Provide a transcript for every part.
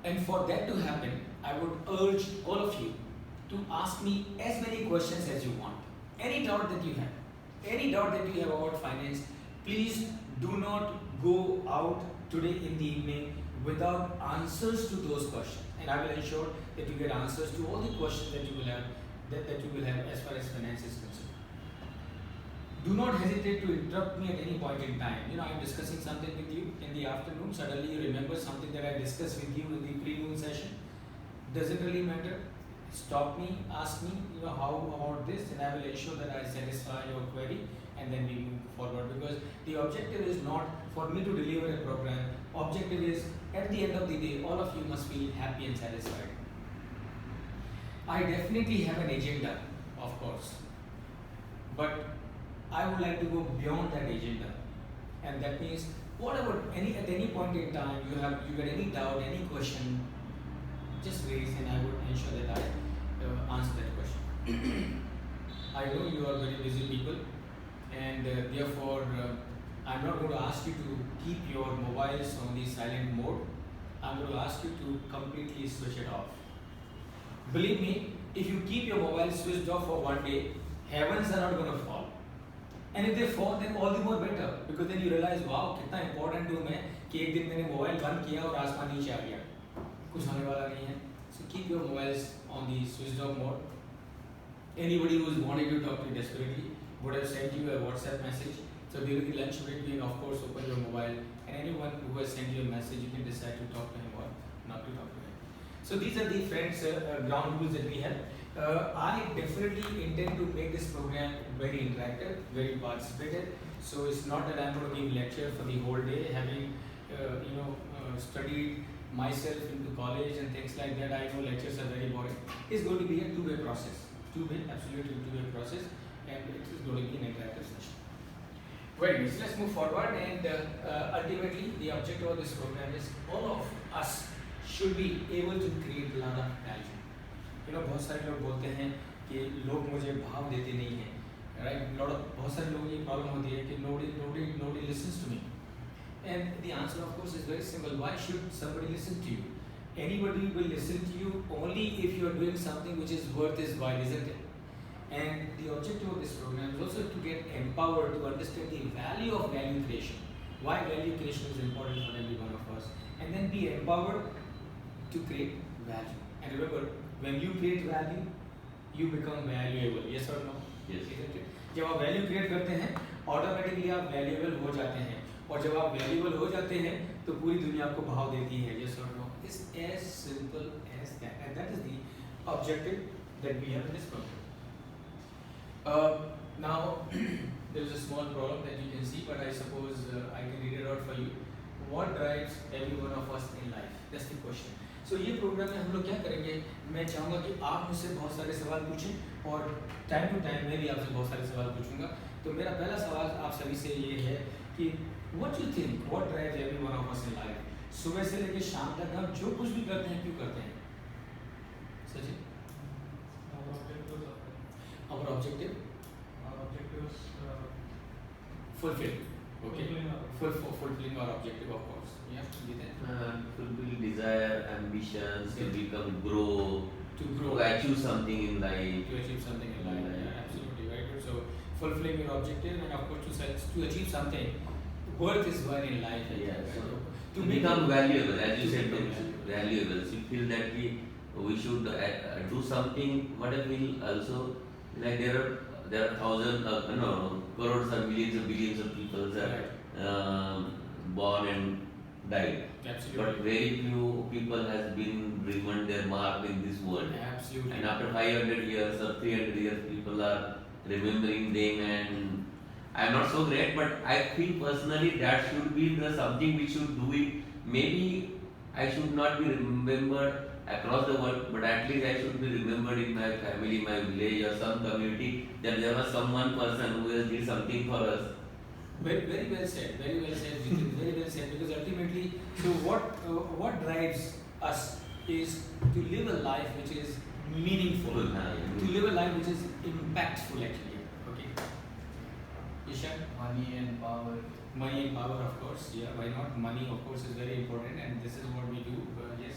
And for that to happen, I would urge all of you to ask me as many questions as you want. Any doubt that you have, about finance, please do not go out today in the evening without answers to those questions. And I will ensure that you get answers to all the questions that you will have, as far as finance is concerned. Do not hesitate to interrupt me at any point in time. I'm discussing something with you in the afternoon. Suddenly you remember something that I discussed with you in the pre-noon session. Doesn't really matter. Stop me, ask me, how about this, and I will ensure that I satisfy your query, and then we move forward. Because the objective is not for me to deliver a program. Objective is, at the end of the day, all of you must feel happy and satisfied. I definitely have an agenda, of course, but I would like to go beyond that agenda, and that means whatever at any point in time you get any doubt, any question, just raise, and I would ensure that I answer that question. I know you are very busy people, and therefore I'm not going to ask you to keep your mobiles on the silent mode. I'm going to ask you to completely switch it off. Believe me, if you keep your mobile switched off for one day, heavens are not going to fall. And if they fall, then all the more better, because then you realize, wow, कितना important हूँ मैं कि एक दिन मैंने mobile बंद किया और आसमान नीचे आ गया, कुछ होने वाला नहीं है. So keep your mobiles on the switched off mode. Anybody who is wanting to talk to you desperately would have sent you a WhatsApp message. So during the lunch break, you can of course open your mobile, and anyone who has sent you a message, you can decide to talk to him or not to talk to him. So these are the friends ground rules that we have. I definitely intend to make this program very interactive, very participative. So it's not that I'm going to give lecture for the whole day, having studied myself into college and things like that. I know lectures are very boring. It's going to be a two-way process, absolutely two-way process, and it is going to be an interactive session. Very nice. Let's move forward, and ultimately the objective of this program is all of us should be able to create a lot of value. बहुत सारे लोग बोलते हैं कि लोग मुझे भाव देते नहीं हैं, right? बहुत सारे लोगों की प्रॉब्लम होती है कि nobody listens to me, and the answer of course is very simple. Why should somebody listen to you? Anybody will listen to you only if you are doing something which is worth his while, isn't it? And the objective of this program is also to get empowered to understand the value of value creation, why value creation is important for every one of us, and then be empowered to create value. And remember, when you create value, you become valuable. Yes or no? Yes. Isn't it? जब आप value create करते हैं, automatically आप valuable हो जाते हैं, और जब आप वैल्यूएबल हो जाते हैं तो पूरी दुनिया आपको भाव देती है. Yes or no? It's as simple as that, and that is the objective that we have in this program. Now there is a small problem that you can see, but I suppose I can read it out for you. What drives every one of us in life? That's the question. So ये programme में हम लोग क्या करेंगे, मैं चाहूँगा कि आप मुझसे बहुत सारे सवाल पूछें, और टाइम टू टाइम मैं भी आपसे बहुत सारे सवाल पूछूंगा. तो मेरा पहला सवाल आप सभी से ये है कि what you think, what drives every one of us in life? सुबह से लेकर शाम तक हम जो कुछ भी करते हैं, क्यों करते हैं? Sachin? Our objective is fulfill. Okay. Fulfilling our objective, of course. Yeah. Fulfill desire, ambitions, to grow, to achieve something in life. Yeah, absolutely very good. So fulfilling your objective, and of course to achieve something, worth is one in life. Yeah. So to become valuable, as you said, valuable. So you feel that we should do something. What I feel also, like there are thousands, crores or millions of billions of people that born and died. Absolutely. But very few people has been remained their mark in this world. Absolutely. And after 500 years or 300 years, people are remembering them, and I am not so great, but I feel personally that should be the something we should do it. Maybe I should not be remembered across the world, but at least I should be remembered in my family, my village, or some community, that there was some one person who has did something for us. Very well said, Jitin, very well said. Because ultimately, so what drives us is to live a life which is meaningful, to live a life which is impactful actually. Okay. Ishan? Money and power. Money and power, of course. Yeah, why not? Money, of course, is very important, and this is what we do. Yes,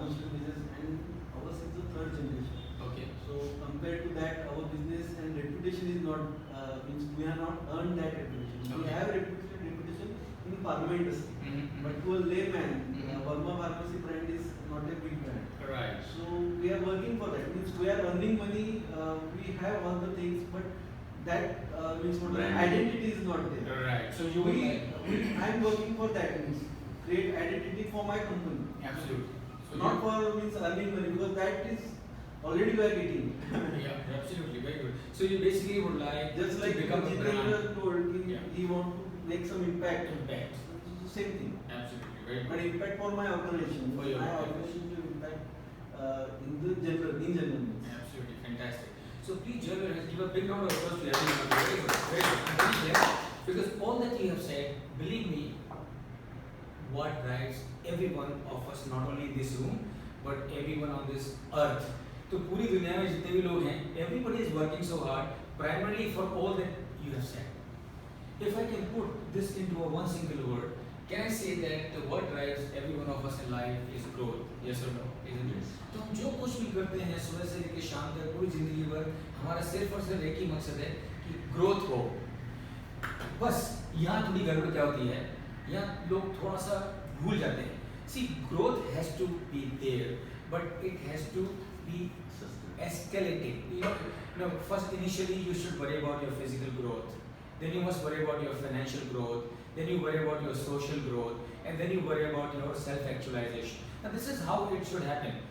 pharmaceutical business, and ours is the third generation. Okay. So compared to that, our business and reputation is not means we have not earned that reputation. We Okay. have reputation in pharma industry, Mm-hmm. but to a layman, Mhm. Verma Pharmacy brand is not a big brand. Right. So we are working for that. Means we are earning money. We have all the things, but that means what the Brand. identity is not there. Right. So you will I am working for that. Means create identity for my company. absolutely. So Not for means earning money, because that is already we are getting. yeah, absolutely, very good. So you basically would like Just to like become a brand. Jitendra told, Yeah. he want to make some impact. Impact. It's the same thing. Absolutely, very But good. impact for my organization. For your my organization. organization will impact in the general. Absolutely fantastic. So please, Jeremy, give a big round of applause to everyone. Very good, very good. I'm very glad because all that you have said, believe me, what drives every one of us, not only in this room, but everyone on this earth. तो पूरी दुनिया में जितने भी लोग हैं, everybody is working so hard, primarily for all that you have said. If I can put this into a one single word, can I say that what drives every one of us in life is growth? Yes or no? Isn't it? Yes. तो हम जो कुछ भी करते हैं सुबह से लेकर शाम तक पूरी जिंदगी भर हमारा सिर्फ और सिर्फ एक ही मकसद है कि ग्रोथ हो. बस यहाँ थोड़ी गड़बड़ क्या होती है, यहाँ लोग थोड़ा सा भूल जाते हैं. See, growth has to be there, but it has to be escalating. First initially you should worry about your physical growth, then you must worry about your financial growth, then you worry about your social growth, and then you worry about your self-actualization. Now this is how it should happen.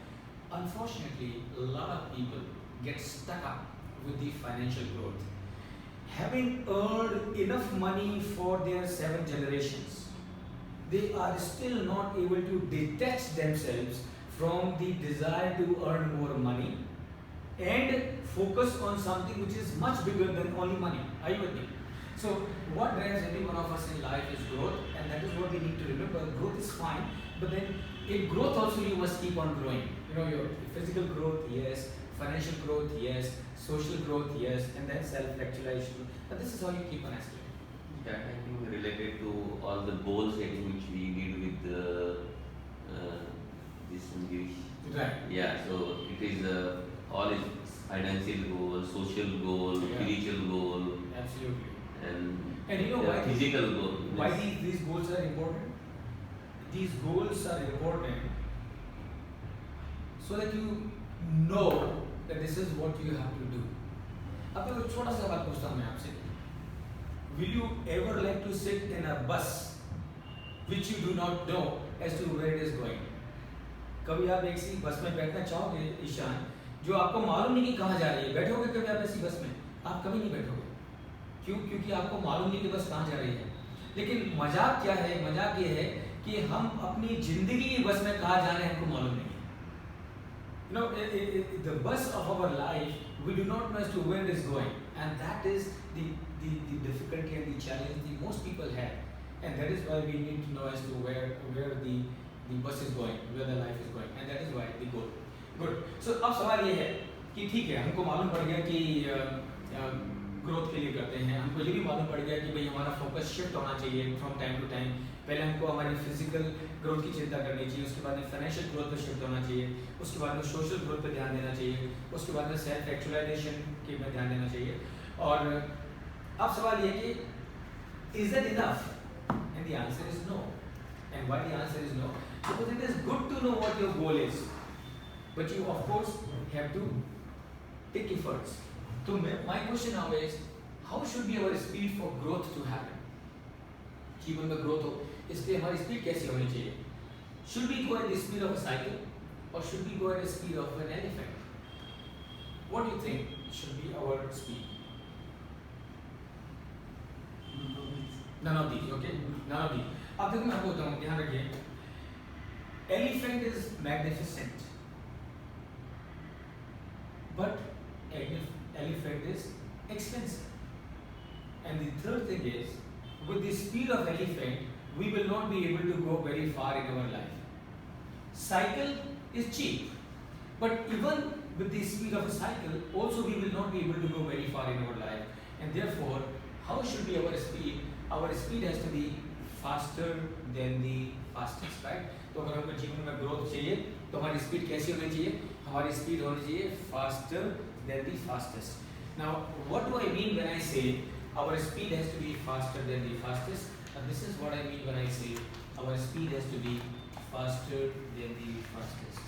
Unfortunately, a lot of people get stuck up with the financial growth. Having earned enough money for their 7 generations, they are still not able to detach themselves from the desire to earn more money and focus on something which is much bigger than only money. Are you with me? So what drives every one of us in life is growth, and that is what we need to remember. Growth is fine, but then in growth also you must keep on growing. Your physical growth, yes, financial growth, yes, social growth, yes, and then self-actualization. But this is how you keep on escalating. That I think related to all the goal setting which we did with this English. Right. Yeah, so it is all is financial goal, social goal, Yeah. spiritual goal, Absolutely. and you know why physical goal. Why Yes. these goals are important? These goals are important so that you know that this is what you have to do. अब एक छोटा सा सवाल पूछता हूँ मैं आपसे. Will you ever like to sit in a bus which you do not know as to where it is going? कभी आप एक सी बस में बैठना चाहोगे ईशान, जो आपको मालूम नहीं कि कहाँ जा रही है? बैठोगे कभी आप ऐसी बस में? आप कभी नहीं बैठोगे. क्यों? क्योंकि आपको मालूम नहीं कि बस कहाँ जा रही है. लेकिन मजाक क्या है? मजाक ये है कि हम अपनी जिंदगी की बस में कहाँ जा रहे हैं हमको मालूम नहीं है. The bus of our life, we do not know as to where it is going, and that is the difficulty and the challenge that most people have, and that is why we need to know as to where the bus is going, where the life is going, and that is why the goal. Good. So अब सवाल ये है कि ठीक है, हमको मालूम पड़ गया कि ग्रोथ के लिए करते हैं, हमको ये भी मालूम पड़ गया कि भाई हमारा फोकस शिफ्ट होना चाहिए फ्रॉम टाइम टू टाइम. पहले हमको हमारी फिजिकल ग्रोथ की चिंता करनी चाहिए, उसके बाद में फाइनेंशियल ग्रोथ पे शिफ्ट होना चाहिए, उसके बाद में सोशल ग्रोथ पे ध्यान देना चाहिए, उसके बाद में सेल्फ एक्चुअलाइजेशन के में ध्यान देना चाहिए. और अब सवाल ये कि is that enough? And the answer is no. And why the answer is no? Because it is good to know what your goal is, but you of course have to take efforts. So my question now is, how should be our speed for growth to happen? जीवन में growth हो, इसलिए हमारी speed कैसी होनी चाहिए? Should we go at the speed of a cycle, or should we go at the speed of an elephant? What do you think should be our speed? None of these, okay? None of these. अब देखो मैं आपको बताऊँ, ध्यान रखिए. Elephant is magnificent, but elephant is expensive. And the third thing is, with the speed of elephant, we will not be able to go very far in our life. Cycle is cheap, but even with the speed of a cycle, also we will not be able to go very far in our life. And therefore, how should be our speed? Our speed has to be faster than the fastest, right? तो अगर हमको जीवन में growth चाहिए तो हमारी speed कैसी होनी चाहिए? हमारी स्पीड होनी चाहिए faster than the fastest. Now what do I mean when I say our speed has to be faster than the fastest? And this is what I mean when I say our speed has to be faster than the fastest.